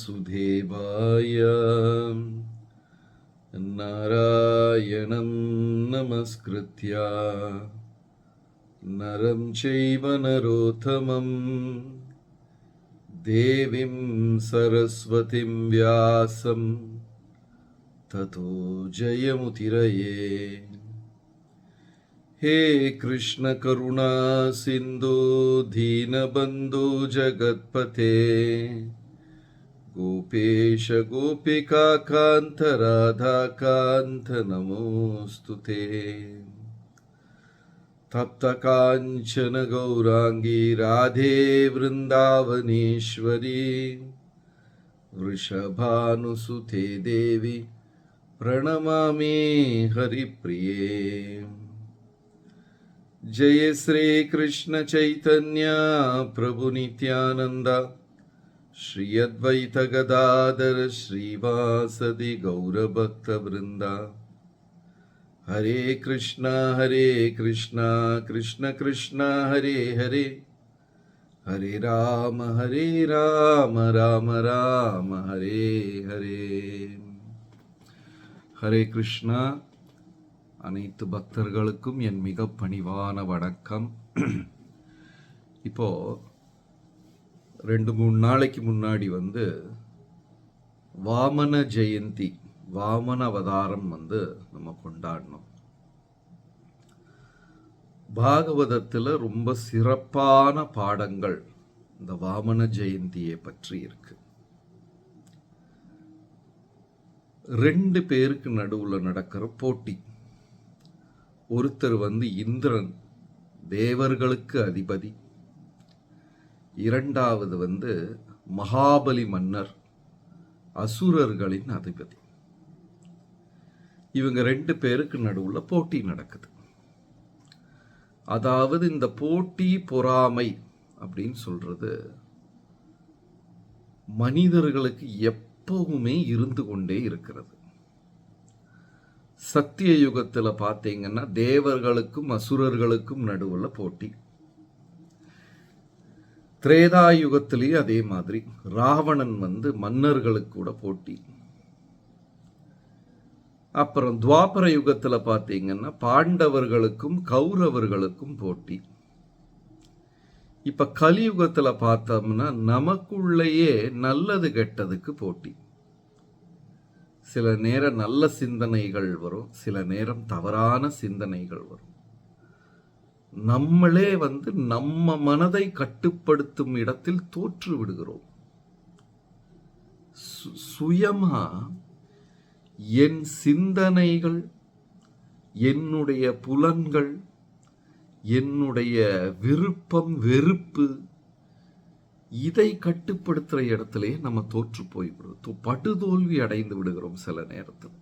वासुदेवाय नारायणं नमस्कृत्य नरं चैव नरोत्तमं देवीं सरस्वतीं व्यासं ततो जयमुदीरये। हे कृष्ण करुणा सिंधु दीनबंधु जगत्पते गोपेश गोपिका कांत राधा कांत नमोस्तुते। तप्त कांचन गौरांगी राधे वृंदावनेश्वरी वृषभानुसुते देवी प्रणमामि हरिप्रिये। जय श्री कृष्ण चैतन्य प्रभु नित्यानंद श्री अद्वैत गदाधर श्रीवासदि गौरभक्त वृंदा। हरे कृष्णा कृष्ण कृष्ण हरे हरे, हरे राम राम राम हरे हरे। हरे कृष्णा। அனைத்து பக்தர்களுக்கும் என் மிக பணிவான வணக்கம். இப்போ 2-3 நாளைக்கு முன்னாடி வாமன ஜெயந்தி, வாமன அவதாரம் நம்ம கொண்டாடணும். பாகவதத்தில் ரொம்ப சிறப்பான பாடங்கள் இந்த வாமன ஜெயந்தியை பற்றி இருக்கு. 2 பேருக்கு நடுவில் நடக்கிற போட்டி. ஒருத்தர் இந்திரன், தேவர்களுக்கு அதிபதி. இரண்டாவது மகாபலி மன்னர், அசுரர்களின் அதிபதி. இவங்க 2 பேருக்கு நடுவில் போட்டி நடக்குது. அதாவது இந்த போட்டி பொறாமை அப்படின்னு சொல்றது மனிதர்களுக்கு எப்பவுமே இருந்து கொண்டே இருக்கிறது. சத்திய யுகத்தில் பார்த்தீங்கன்னா தேவர்களுக்கும் அசுரர்களுக்கும் நடுவில் போட்டி. திரேதா யுகத்திலேயே அதே மாதிரி ராவணன் மன்னர்களுக்கு கூட போட்டி. அப்புறம் துவாபர யுகத்தில் பார்த்தீங்கன்னா பாண்டவர்களுக்கும் கௌரவர்களுக்கும் போட்டி. இப்ப கலியுகத்தில் பார்த்தோம்னா நமக்குள்ளேயே நல்லது கெட்டதுக்கு போட்டி. சில நேரம் நல்ல சிந்தனைகள் வரும், சில நேரம் தவறான சிந்தனைகள் வரும். நம்மளே நம்ம மனதை கட்டுப்படுத்தும் இடத்தில் தோற்று விடுகிறோம். சுயமா என் சிந்தனைகள், என்னுடைய புலன்கள், என்னுடைய விருப்பம் வெறுப்பு, இதை கட்டுப்படுத்துற இடத்திலே நம்ம தோற்று போய்விடுறோம், படுதோல்வி அடைந்து விடுகிறோம். சில நேரத்தில்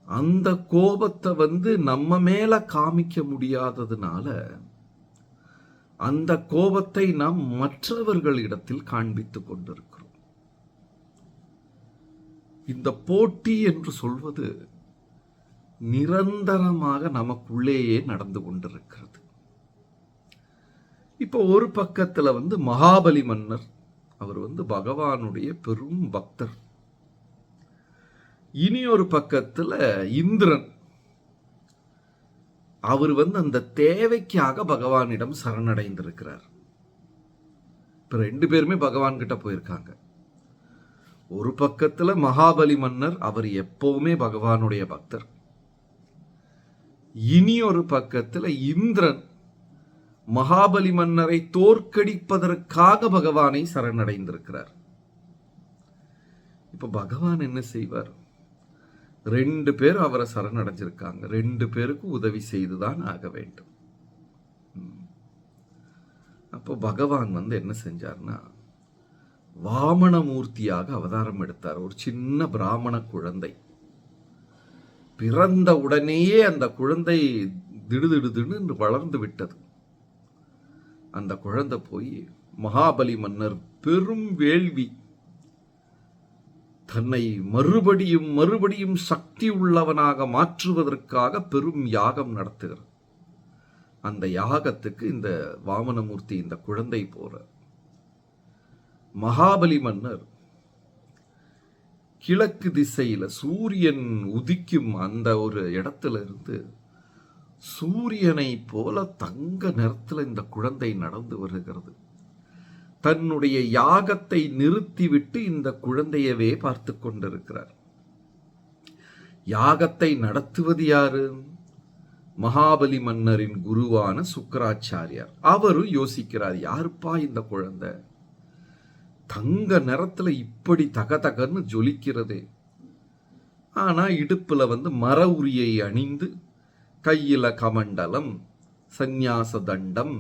அந்த கோபத்தை நம்ம மேல காமிக்க முடியாததுனால அந்த கோபத்தை நாம் மற்றவர்களிடத்தில் காண்பித்துக் கொண்டிருக்கிறோம். இந்த போட்டி என்று சொல்வது நிரந்தரமாக நமக்குள்ளேயே நடந்து கொண்டிருக்கிறது. இப்போ ஒரு பக்கத்துல மகாபலி மன்னர், அவர் பகவானுடைய பெரும் பக்தர். இனி ஒரு பக்கத்துல இந்திரன், அவர் அந்த தேவைக்காக பகவானிடம் சரணடைந்திருக்கிறார். இப்ப 2 பேருமே பகவான் கிட்ட போயிருக்காங்க. ஒரு பக்கத்துல மகாபலி மன்னர், அவர் எப்பவுமே பகவானுடைய பக்தர். இனி ஒரு பக்கத்துல இந்திரன், மகாபலி மன்னரை தோற்கடிப்பதற்காக பகவானை சரணடைந்திருக்கிறார். இப்ப பகவான் என்ன செய்வார்? 2 பேர் அவரை சரணடைஞ்சிருக்காங்க, 2 பேருக்கு உதவி செய்துதான் ஆக வேண்டும். அப்போ பகவான் என்ன செஞ்சார்னா, வாமனமூர்த்தியாக அவதாரம் எடுத்தார். ஒரு சின்ன பிராமண குழந்தை பிறந்த உடனேயே அந்த குழந்தை திடுதிடுன்னு வளர்ந்து விட்டது. அந்த குழந்தை போய் மகாபலி மன்னர் பெரும் வேள்வி, தன்னை மறுபடியும் மறுபடியும் சக்தி உள்ளவனாக மாற்றுவதற்காக பெரும் யாகம் நடத்துகிறார். அந்த யாகத்துக்கு இந்த வாமனமூர்த்தி, இந்த குழந்தை போற மகாபலி மன்னர் கிழக்கு திசையில சூரியன் உதிக்கும் அந்த ஒரு இடத்துல இருந்து சூரியனை போல தங்க நிறத்துல இந்த குழந்தை நடந்து வருகிறது. தன்னுடைய யாகத்தை நிறுத்திவிட்டு இந்த குழந்தையவே பார்த்து கொண்டிருக்கிறார். யாகத்தை நடத்துவது யாரு? மகாபலி மன்னரின் குருவான சுக்கராச்சாரியார். அவரும் யோசிக்கிறார், யாருப்பா இந்த குழந்தை? தங்க நிறத்துல இப்படி தகதகன்னு ஜொலிக்கிறதே. ஆனா இடுப்புல மர உரியை அணிந்து கையில கமண்டலம், சந்நியாச தண்டம்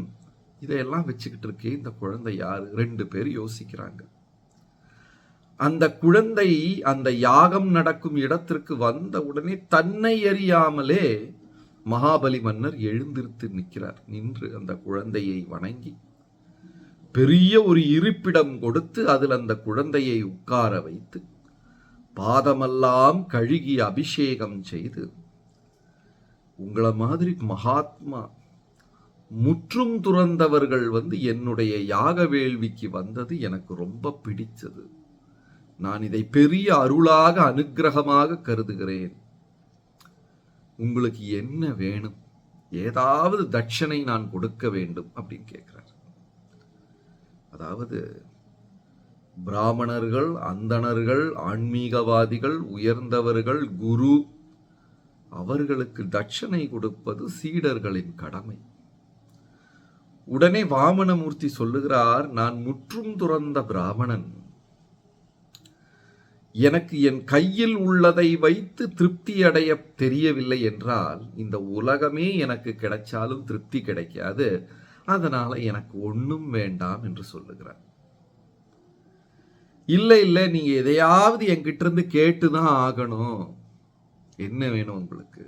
இதையெல்லாம் வச்சுக்கிட்டு இருக்கே இந்த குழந்தை யாரு? 2 பேர் யோசிக்கிறாங்க. அந்த குழந்தை அந்த யாகம் நடக்கும் இடத்திற்கு வந்த உடனே தன்னை அறியாமலே மகாபலி மன்னர் எழுந்திருத்து நிற்கிறார். நின்று அந்த குழந்தையை வணங்கி பெரிய ஒரு இருப்பிடம் கொடுத்து அதில் அந்த குழந்தையை உட்கார வைத்து பாதமெல்லாம் கழுகி அபிஷேகம் செய்து, உங்களை மாதிரி மகாத்மா முற்றும் துறந்தவர்கள் என்னுடைய யாக வேள்விக்கு வந்தது எனக்கு ரொம்ப பிடிச்சது. நான் இதை பெரிய அருளாக அனுக்கிரகமாக கருதுகிறேன். உங்களுக்கு என்ன வேணும்? ஏதாவது தட்சணை நான் கொடுக்க வேண்டும் அப்படின்னு கேட்கிறார். அதாவது பிராமணர்கள், அந்தணர்கள், ஆன்மீகவாதிகள், உயர்ந்தவர்கள், குரு, அவர்களுக்கு தட்சணை கொடுப்பது சீடர்களின் கடமை. உடனே வாமனமூர்த்தி சொல்லுகிறார், நான் முற்றும் துறந்த பிராமணன். எனக்கு என் கையில் உள்ளதை வைத்து திருப்தி அடைய தெரியவில்லை என்றால் இந்த உலகமே எனக்கு கிடைச்சாலும் திருப்தி கிடைக்காது. அதனால எனக்கு ஒன்றும் வேண்டாம் என்று சொல்லுகிறார். இல்லை இல்லை, நீங்க எதையாவது என்கிட்ட இருந்து கேட்டுதான் ஆகணும். என்ன வேணும் உங்களுக்கு?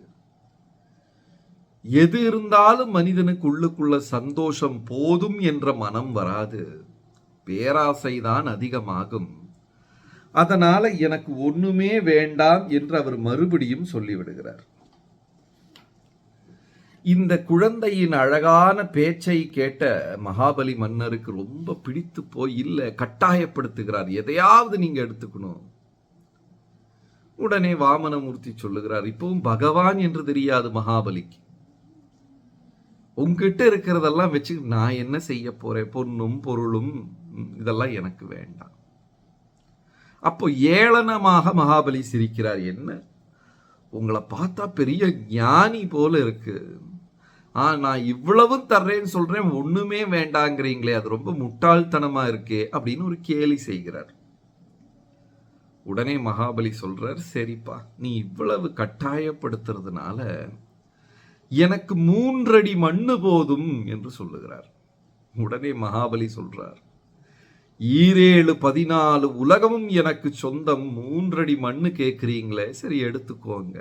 எது இருந்தாலும் மனிதனுக்கு உள்ளுக்குள்ள சந்தோஷம் போதும் என்ற மனம் வராது, பேராசைதான் அதிகமாகும். அதனால எனக்கு ஒண்ணுமே வேண்டாம் என்று அவர் மறுபடியும் சொல்லிவிடுகிறார். இந்த குழந்தையின் அழகான பேச்சை கேட்ட மகாபலி மன்னருக்கு ரொம்ப பிடித்து போய் இல்லை கட்டாயப்படுத்துகிறார், எதையாவது நீங்க எடுத்துக்கணும். உடனே வாமனமூர்த்தி சொல்லுகிறார், இப்பவும் பகவான் என்று தெரியாது மகாபலிக்கு. உங்ககிட்ட இருக்கிறதெல்லாம் வச்சு நான் என்ன செய்ய போறேன்? பொன்னும் பொருளும் இதெல்லாம் எனக்கு வேண்டாம். அப்போ ஏளனமாக மகாபலி சிரிக்கிறார். என்ன, உங்களை பார்த்தா பெரிய ஞானி போல இருக்கு. நான் இவ்வளவும் தர்றேன்னு சொல்றேன், ஒண்ணுமே வேண்டாங்கிறீங்களே, அது ரொம்ப முட்டாள்தனமா இருக்கே அப்படின்னு ஒரு கேலி செய்கிறார். உடனே மகாபலி சொல்றார், சரிப்பா, நீ இவ்வளவு கட்டாயப்படுத்துறதுனால எனக்கு 3 அடி மண்ணு போதும் என்று சொல்லுகிறார். உடனே மகாபலி சொல்றார், 7 14 உலகமும் எனக்கு சொந்தம், 3 அடி மண்ணு கேட்குறீங்களே, சரி எடுத்துக்கோங்க.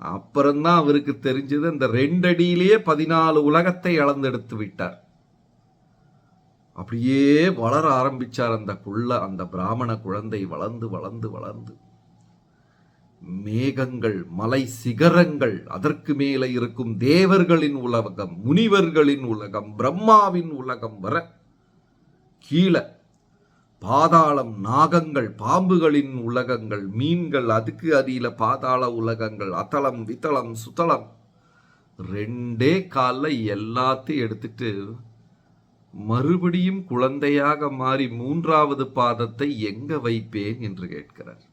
அப்புறம்தான் அவருக்கு தெரிஞ்சது, அந்த 2 அடியிலேயே 14 உலகத்தை அளந்தெடுத்து விட்டார். அப்படியே வளர ஆரம்பிச்சார் அந்த பிராமண குழந்தை. வளர்ந்து வளர்ந்து வளர்ந்து மேகங்கள், மலை சிகரங்கள், அதற்கு மேலே இருக்கும் தேவர்களின் உலகம், முனிவர்களின் உலகம், பிரம்மாவின் உலகம் வர கீழே பாதாளம், நாகங்கள், பாம்புகளின் உலகங்கள், மீன்கள், அதுக்கு அடியில பாதாள உலகங்கள், அத்தளம், வித்தளம், சுத்தளம், 2 கால்ல எல்லாத்தையும் எடுத்துட்டு மறுபடியும் குழந்தையாக மாறி 3வது பாதத்தை எங்க வைப்பேன் என்று கேட்கிறார்.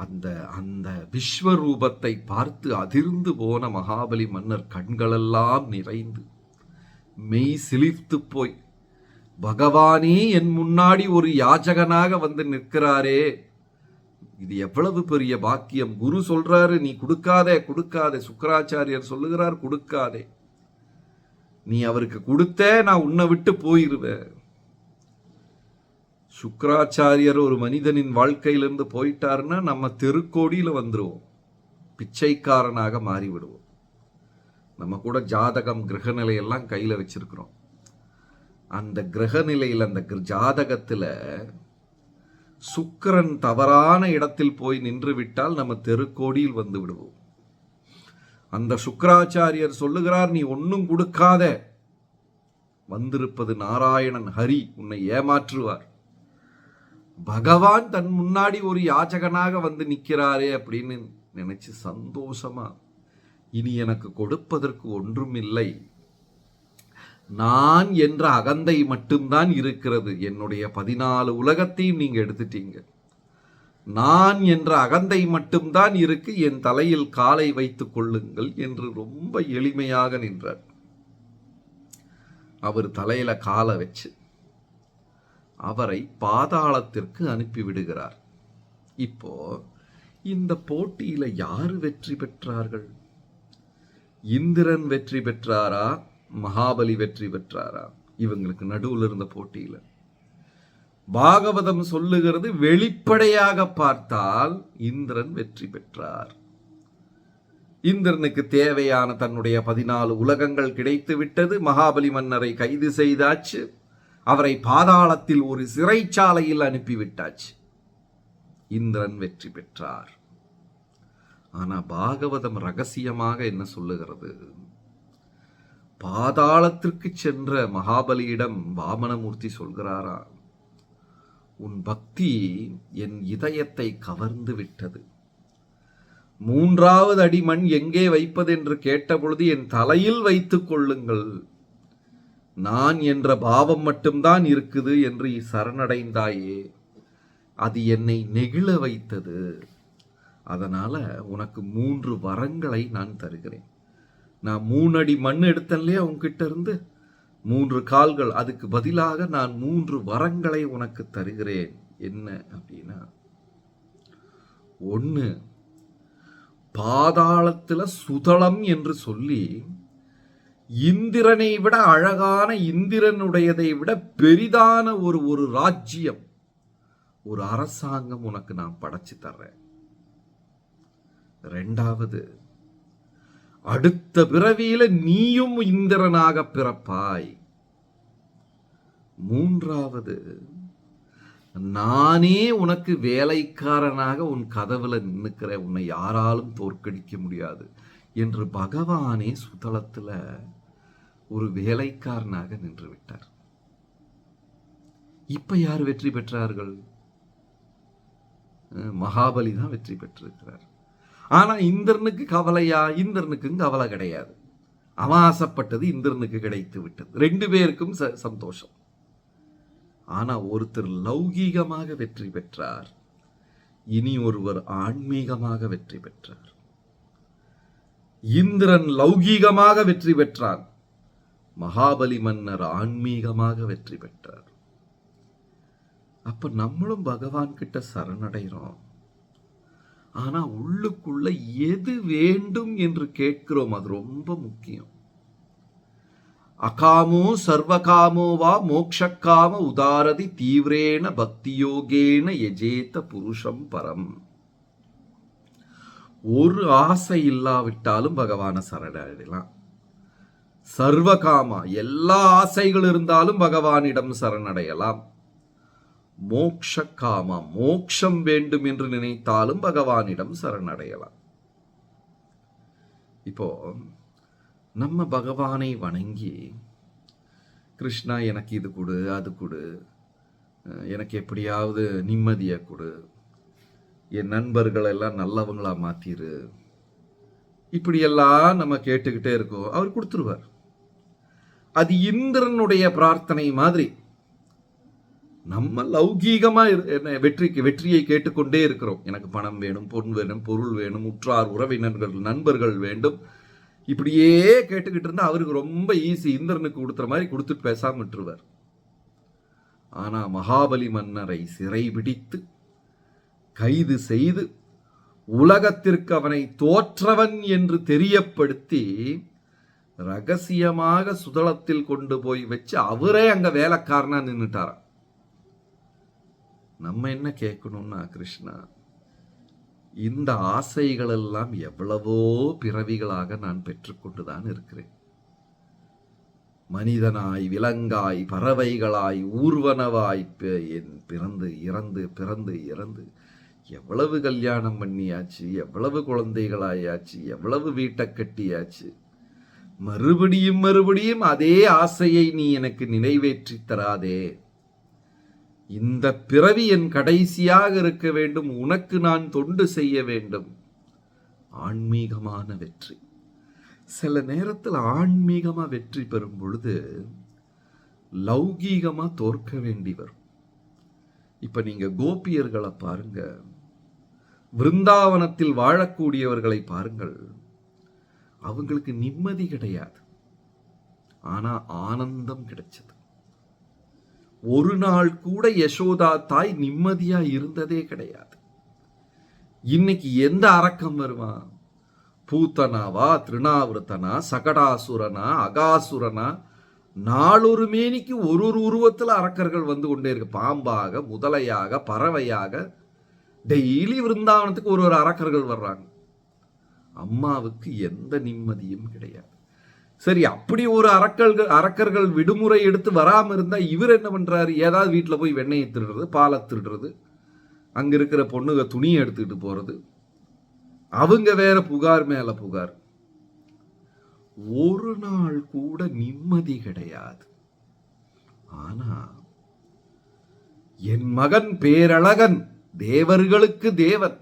அந்த விஸ்வரூபத்தை பார்த்து அதிர்ந்து போன மகாபலி மன்னர் கண்களெல்லாம் நிறைந்து மெய் சிலிர்த்து போய், பகவானே என் முன்னாடி ஒரு யாஜகனாக நிற்கிறாரே, இது எவ்வளவு பெரிய பாக்கியம். குரு சொல்றாரு, நீ கொடுக்காதே கொடுக்காதே. சுக்கராச்சாரியர் சொல்லுகிறார், கொடுக்காதே. நீ அவருக்கு கொடுத்த, நான் உன்னை விட்டு போயிருவேன். சுக்கராச்சாரியர் ஒரு மனிதனின் வாழ்க்கையிலிருந்து போயிட்டாருன்னா நம்ம தெருக்கோடியில வந்துருவோம், பிச்சைக்காரனாக மாறிவிடுவோம். நம்ம கூட ஜாதகம், கிரகநிலையெல்லாம் கையில வச்சிருக்கிறோம். அந்த கிரகநிலையில், அந்த ஜாதகத்துல சுக்கிரன் தவறான இடத்தில் போய் நின்று விட்டால் நம்ம தெருக்கோடியில் வந்து விடுவோம். அந்த சுக்கராச்சாரியர் சொல்லுகிறார், நீ ஒன்னும் கொடுக்காத, வந்திருப்பது நாராயணன் ஹரி, உன்னை ஏமாற்றுவார். பகவான் தன் முன்னாடி ஒரு யாச்சகனாக வந்து நிற்கிறாரே அப்படின்னு நினைச்சு சந்தோஷமா, இனி எனக்கு கொடுப்பதற்கு ஒன்றும் இல்லை, நான் என்ற அகந்தை மட்டும்தான் இருக்கிறது, என்னுடைய 14 உலகத்தையும் நீங்க எடுத்துட்டீங்க, நான் என்ற அகந்தை மட்டும்தான் இருக்கு, என் தலையில் காலை வைத்துக் கொள்ளுங்கள் என்று ரொம்ப எளிமையாக நின்றார். அவர் தலையில காலை வச்சு அவரை பாதாளத்திற்கு அனுப்பிவிடுகிறார். இப்போ இந்த போட்டியில யாரு வெற்றி பெற்றார்கள்? இந்திரன் வெற்றி பெற்றாரா, மகாபலி வெற்றி பெற்றாரா? இவங்களுக்கு நடுவில் இருந்த போட்டியில பாகவதம் சொல்லுகிறது, வெளிப்படையாக பார்த்தால் இந்திரன் வெற்றி பெற்றார். இந்திரனுக்கு தேவையான தன்னுடைய 14 உலகங்கள் கிடைத்து விட்டது. மகாபலி மன்னரை கைது செய்தாச்சு, அவரை பாதாளத்தில் ஒரு சிறைச்சாலையில் அனுப்பிவிட்டாச்சு. இந்திரன் வெற்றி பெற்றார். ஆனா பாகவதம் ரகசியமாக என்ன சொல்லுகிறது? பாதாளத்திற்கு சென்ற மகாபலியிடம் வாமனமூர்த்தி சொல்கிறாரா, உன் பக்தி என் இதயத்தை கவர்ந்து விட்டது. 3வது அடி மண் எங்கே வைப்பது என்று கேட்டபொழுது என் தலையில் வைத்துக் கொள்ளுங்கள், நான் என்ற பாவம் மட்டும்தான் இருக்குது என்று சரணடைந்தாயே, அது என்னை நெகிழ வைத்தது. அதனால உனக்கு 3 வரங்களை நான் தருகிறேன். நான் 3 அடி மண் எடுத்தேன்லையா உன்கிட்ட இருந்து, 3 கால்கள், அதுக்கு பதிலாக நான் 3 வரங்களை உனக்கு தருகிறேன். என்ன அப்படின்னா, 1, பாதாளத்துல சுதளம் என்று சொல்லி இந்திரனை விட அழகான, இந்திரனுடையதை விட பெரிதான ஒரு ராஜ்யம், ஒரு அரசாங்கம் உனக்கு நான் படைச்சு தர்றேன். 2வது, அடுத்த பிறவியில நீயும் இந்திரனாக பிறப்பாய். 3வது, நானே உனக்கு வேலைக்காரனாக உன் கதவுல நின்னுக்கிறேன், உன்னை யாராலும் தோற்கடிக்க முடியாது என்று பகவானே சுதளத்துல ஒரு வேலைக்காரனாக நின்று விட்டார். இப்ப யார் வெற்றி பெற்றார்கள்? மகாபலி தான் வெற்றி பெற்றிருக்கிறார். ஆனா இந்திரனுக்கு கவலையா? இந்திரனுக்கும் கவலை கிடையாது. அவன் ஆசைப்பட்டது இந்திரனுக்கு கிடைத்து விட்டது. 2 பேருக்கும் சந்தோஷம். ஆனா ஒருத்தர் லௌகீகமாக வெற்றி பெற்றார், இனி ஒருவர் ஆன்மீகமாக வெற்றி பெற்றார். இந்திரன் லௌகீகமாக வெற்றி பெற்றார், மகாபலி மன்னர் ஆன்மீகமாக வெற்றி பெற்றார். அப்ப நம்மளும் பகவான் கிட்ட சரணடைகிறோம். ஆனா உள்ளுக்குள்ள எது வேண்டும் என்று கேட்கிறோம், அது ரொம்ப முக்கியம். அகாமோ சர்வகாமோ வா மோக்ஷக்காம உதாரதி தீவிரேன பக்தியோகேன யஜேத புருஷம் பரம். ஒரு ஆசை இல்லாவிட்டாலும் பகவான சரணடையலாம். சர்வகாமா, எல்லா ஆசைகள் இருந்தாலும் பகவானிடம் சரணடையலாம். மோக்ஷக்காமா, மோக்ஷம் வேண்டும் என்று நினைத்தாலும் பகவானிடம் சரணடையலாம். இப்போ நம்ம பகவானை வணங்கி, கிருஷ்ணா எனக்கு இது கொடு, அது கொடு, எனக்கு எப்படியாவது நிம்மதியை கொடு, என் நண்பர்கள் எல்லாம் நல்லவங்களா மாத்திரு, இப்படியெல்லாம் நம்ம கேட்டுக்கிட்டே இருக்கோம். அவர் கொடுத்துருவார். அது இந்திரனுடைய பிரார்த்தனை மாதிரி. நம்ம லௌகீகமா வெற்றியை கேட்டுக்கொண்டே இருக்கிறோம். எனக்கு பணம் வேணும், பொன் வேணும், பொருள் வேணும், உற்றார் உறவினர்கள் நண்பர்கள் வேண்டும், இப்படியே கேட்டுக்கிட்டு இருந்தா அவருக்கு ரொம்ப ஈஸி. இந்திரனுக்கு கொடுத்துற மாதிரி கொடுத்துட்டு பேசாம விட்டுருவார். ஆனா மகாபலி மன்னரை சிறைபிடித்து கைது செய்து உலகத்திற்கு அவனை தோற்றவன் என்று தெரியப்படுத்தி ரகசியமாக சுதளத்தில் கொண்டு போய் வச்சு அவரே அங்க வேலைக்காரனா நின்னுட்டாராம். நம்ம என்ன கேட்கணும்னா, கிருஷ்ணா, இந்த ஆசைகள் எல்லாம் எவ்வளவோ பிறவிகளாக நான் பெற்றுக்கொண்டுதான் இருக்கிறேன். மனிதனாய், விலங்காய், பறவைகளாய், ஊர்வனவாய் பிறந்து இறந்து பிறந்து இறந்து எவ்வளவு கல்யாணம் பண்ணியாச்சு, எவ்வளவு குழந்தைகளாயாச்சு, எவ்வளவு வீட்டை கட்டியாச்சு. மறுபடியும் மறுபடியும் அதே ஆசையை நீ எனக்கு நிறைவேற்றி தராதே. இந்த பிறவி என் கடைசியாக இருக்க வேண்டும், உனக்கு நான் தொண்டு செய்ய வேண்டும். ஆன்மீகமான வெற்றி. சில நேரத்தில் ஆன்மீகமா வெற்றி பெறும் பொழுது லௌகீகமா தோற்க வேண்டி வரும். இப்ப நீங்க கோபியர்களை பாருங்க, விருந்தாவனத்தில் வாழக்கூடியவர்களை பாருங்கள். அவங்களுக்கு நிம்மதி கிடையாது, ஆனா ஆனந்தம் கிடைச்சது. ஒரு நாள் கூட யசோதா தாய் நிம்மதியா இருந்ததே கிடையாது. இன்னைக்கு எந்த அரக்கம் வருவான்? பூத்தனாவா, திருநாவிரத்தனா, சகடாசுரனா, அகாசுரனா, நாளொரு மேனிக்கு ஒரு உருவத்தில் அரக்கர்கள் வந்து கொண்டே இருக்கு. பாம்பாக, முதலையாக, பறவையாக, டெய்லி விருந்தாவனத்துக்கு ஒரு அரக்கர்கள் வர்றாங்க. அம்மாவுக்கு எந்த நிம்மதியும் கிடையாது. சரி, அப்படி ஒரு அரக்கர்கள் விடுமுறை எடுத்து வராம இருந்தா இவர் என்ன பண்றாரு? ஏதாவது வீட்டில் போய் வெண்ணெயை திருடுறது, பாலை திருடுறது, அங்க இருக்கிற பொண்ணுங்க துணியை எடுத்துக்கிட்டு போறது, அவங்க வேற புகார் மேல புகார். ஒரு நாள் கூட நிம்மதி கிடையாது. ஆனா என் மகன் பேரழகன், தேவர்களுக்கு தேவன்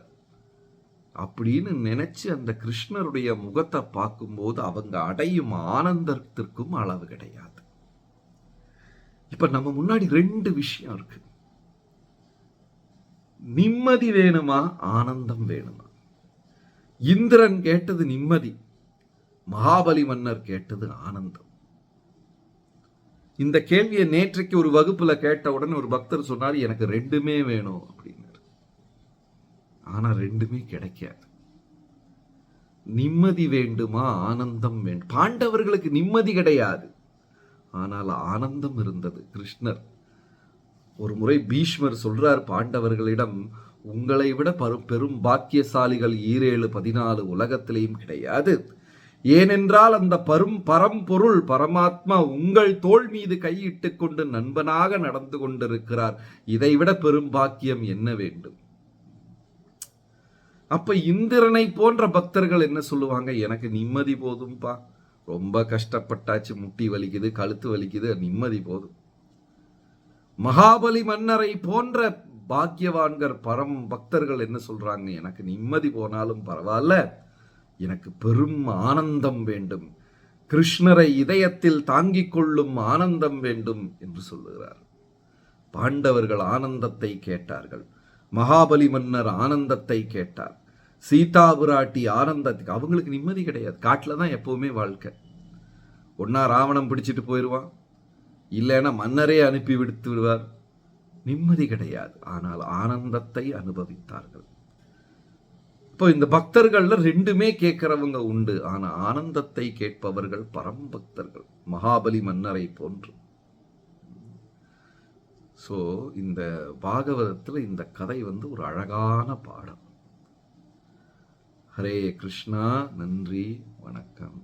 அப்படின்னு நினைச்சு அந்த கிருஷ்ணருடைய முகத்தை பார்க்கும்போது அவங்க அடையும் ஆனந்தத்திற்கும் அளவு கிடையாது. இப்ப நம்ம முன்னாடி ரெண்டு விஷயம் இருக்கு. நிம்மதி வேணுமா, ஆனந்தம் வேணுமா? இந்திரன் கேட்டது நிம்மதி, மகாபலி மன்னர் கேட்டது ஆனந்தம். இந்த கேள்வியை நேற்றைக்கு ஒரு வகுப்புல கேட்டவுடன் ஒரு பக்தர் சொன்னார், எனக்கு ரெண்டுமே வேணும் அப்படின்னு. ஆனா ரெண்டுமே கிடைக்காது. நிம்மதி வேண்டுமா, ஆனந்தம் வேண்டும்? பாண்டவர்களுக்கு நிம்மதி கிடையாது, ஆனால் ஆனந்தம் இருந்தது. கிருஷ்ணர் ஒரு முறை பீஷ்மர் சொல்றார் பாண்டவர்களிடம், உங்களை விட பெரும் பாக்கியசாலிகள் 7-14 உலகத்திலேயும் கிடையாது. ஏனென்றால் அந்த பரம்பொருள் பரமாத்மா உங்கள் தோள் மீது கையிட்டு கொண்டு நண்பனாக நடந்து கொண்டிருக்கிறார். இதைவிட பெரும் பாக்கியம் என்ன வேண்டும்? அப்ப இந்திரனை போன்ற பக்தர்கள் என்ன சொல்லுவாங்க? எனக்கு நிம்மதி போதும்பா, ரொம்ப கஷ்டப்பட்டாச்சு, முட்டி வலிக்குது, கழுத்து வலிக்குது, நிம்மதி போதும். மகாபலி மன்னரை போன்ற பாக்கியவான்கள் பரம் பக்தர்கள் என்ன சொல்றாங்க? எனக்கு நிம்மதி போனாலும் பரவாயில்ல, எனக்கு பெரும் ஆனந்தம் வேண்டும், கிருஷ்ணரை இதயத்தில் தாங்கிக் கொள்ளும் ஆனந்தம் வேண்டும் என்று சொல்லுகிறார். பாண்டவர்கள் ஆனந்தத்தை கேட்டார்கள், மகாபலி மன்னர் ஆனந்தத்தை கேட்டார், சீதா பிராட்டி ஆனந்தத்துக்கு. அவங்களுக்கு நிம்மதி கிடையாது. காட்டில் தான் எப்பவுமே வாழ்க்கை. ஒன்னா ராவணம் பிடிச்சிட்டு போயிடுவான், இல்லைன்னா மன்னரே அனுப்பி விடுத்து விடுவார். நிம்மதி கிடையாது, ஆனால் ஆனந்தத்தை அனுபவித்தார்கள். இப்போ இந்த பக்தர்கள்ல ரெண்டுமே கேட்கிறவங்க உண்டு, ஆனா ஆனந்தத்தை கேட்பவர்கள் பரம்பக்தர்கள், மகாபலி மன்னரை போன்று. ஸோ இந்த பாகவதத்தில் இந்த கதை ஒரு அழகான பாடம். ஹரே கிருஷ்ணா. நன்றி, வணக்கம்.